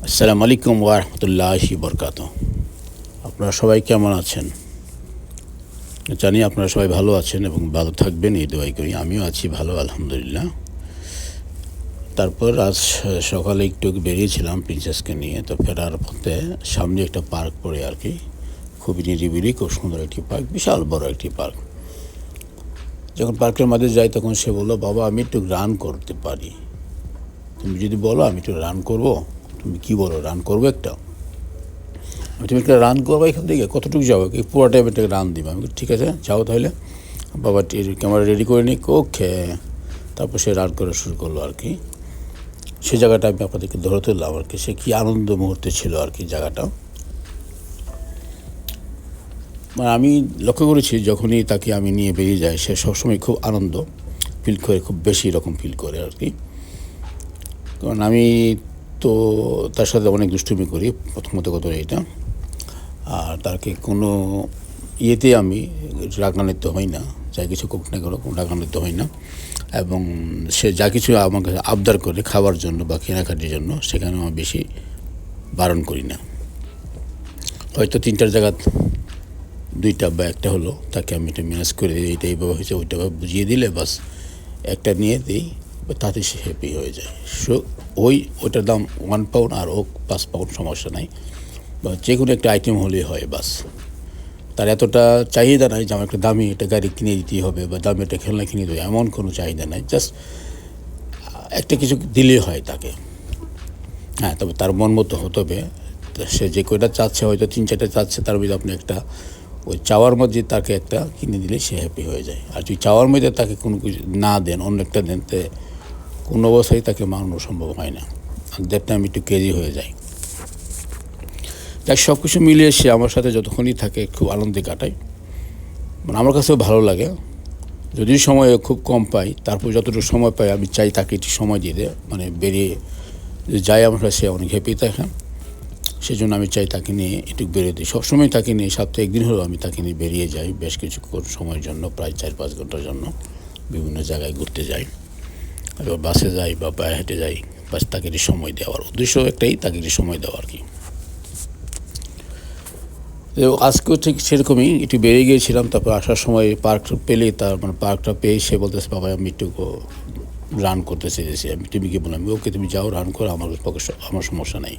আসসালামু আলাইকুম ওয়া রাহমাতুল্লাহি ওয়া বারাকাতুহু। আপনারা সবাই কেমন আছেন? জানি আপনারা সবাই ভালো আছেন এবং ভালো থাকবেন এই দোয়াই করি। আমিও আছি ভালো আলহামদুলিল্লাহ। তারপর আজ সকালে একটু বেরিয়েছিলাম প্রিন্সেসকে নিয়ে। তো ফেরার পথে সামনে একটা পার্ক পড়ে আর কি, খুবই নিরিবিলি, খুব সুন্দর একটি পার্ক, বিশাল বড় একটি পার্ক। যখন পার্কের মাঝে যাই তখন সে বলল, বাবা আমি একটু রান করতে পারি, তুমি যদি বলো আমি একটু রান করবো। তুমি কি বলো, রান করবো একটা? তুমি একটা রান করবো এখান থেকে, কতটুকু যাবো, এই পুরো টাইম একটা রান দিবে। আমি ঠিক আছে যাও তাহলে, বাবা ক্যামেরা রেডি করে নিই, ওকে। তারপর সে রান করা শুরু করলো আর কি। সে জায়গাটা আমি আপনাদেরকে ধরে তুললাম আর কি। সে কী আনন্দ মুহূর্তে ছিল আর কি জায়গাটা। মানে আমি লক্ষ্য করেছি যখনই তাকে আমি নিয়ে বেরিয়ে যাই সে সবসময় খুব আনন্দ ফিল করে, খুব বেশি রকম ফিল করে আর কি। কারণ আমি তো তার সাথে অনেক দুষ্টুমি করি, প্রথমত কথা এটা। আর তাকে কোনো ইয়েতে আমি রাগান্বিত হই না, যা কিছু কোক না কেন রাগান্বিত হই না। এবং সে যা কিছু আমাকে আবদার করে খাওয়ার জন্য বা কেনাকাটির জন্য, সেখানে আমি বেশি বারণ করি না। হয়তো 3টার জায়গা 2টা বা 1টা হলো, তাকে আমি এটা ম্যানেজ করে দিই, এইটা এইভাবে হয়েছে ওইটাভাবে বুঝিয়ে দিলে বাস একটা নিয়ে দিই, তাতে সে হ্যাপি হয়ে যায়। সো ওইটার দাম 1 পাউন্ড আর ও 5 পাউন্ড, সমস্যা নাই। বা যে কোনো একটা আইটেম হলেই হয় বাস। তার এতটা চাহিদা নাই যে আমার একটা দামি একটা গাড়ি কিনে দিতেই হবে বা দামি একটা খেলনা কিনে দেবে, এমন কোনো চাহিদা নাই। জাস্ট একটা কিছু দিলেই হয় তাকে। হ্যাঁ, তবে তার মন মতো হতে হবে। সে যে কয়টা চাচ্ছে, হয়তো 3-4টা চাচ্ছে, তার মধ্যে আপনি একটা ওই চাওয়ার মধ্যে তাকে একটা কিনে দিলে সে হ্যাপি হয়ে যায়। আর যদি চাওয়ার মধ্যে তাকে কোনো কিছু না দেন, অন্য একটা দেন, তো কোনো অবস্থায় তাকে মানানো সম্ভব হয় না। আর দ্যাট টাইম একটু ক্রেজি হয়ে যায়। যাক, সব কিছু মিলিয়ে সে আমার সাথে যতক্ষণই থাকে খুব আনন্দে কাটায়। মানে আমার কাছেও ভালো লাগে। যদিও সময় খুব কম পাই, তারপর যতটুকু সময় পাই আমি চাই তাকে একটু সময় দিয়ে দেয়, মানে বেরিয়ে যাই আমার সাথে, সে অনেক হ্যাপি থাকে। সেজন্য আমি চাই তাকে নিয়ে একটু বেরিয়ে দিই। সবসময় তাকে নিয়ে, সপ্তাহে একদিন হলেও আমি তাকে নিয়ে বেরিয়ে যাই বেশ কিছু সময়ের জন্য, প্রায় 4-5 ঘন্টার জন্য বিভিন্ন জায়গায় ঘুরতে যাই। এবার বাসে যাই বা পায়ে হেঁটে যাই, বাস তাকে একটু সময় দেওয়ার উদ্দেশ্য একটাই, তাকে একটু সময় দেওয়া আর কি। আজকেও ঠিক সেরকমই একটু বেরিয়ে গিয়েছিলাম। তারপর আসার সময় পার্ক পেলেই, তার মানে পার্কটা পেয়ে সে বলতেছে, বাবা আমি একটু রান করতে চেয়েছি। আমি তুমি কি বললাম, ওকে তুমি যাও রান করো, আমার সমস্যা নাই।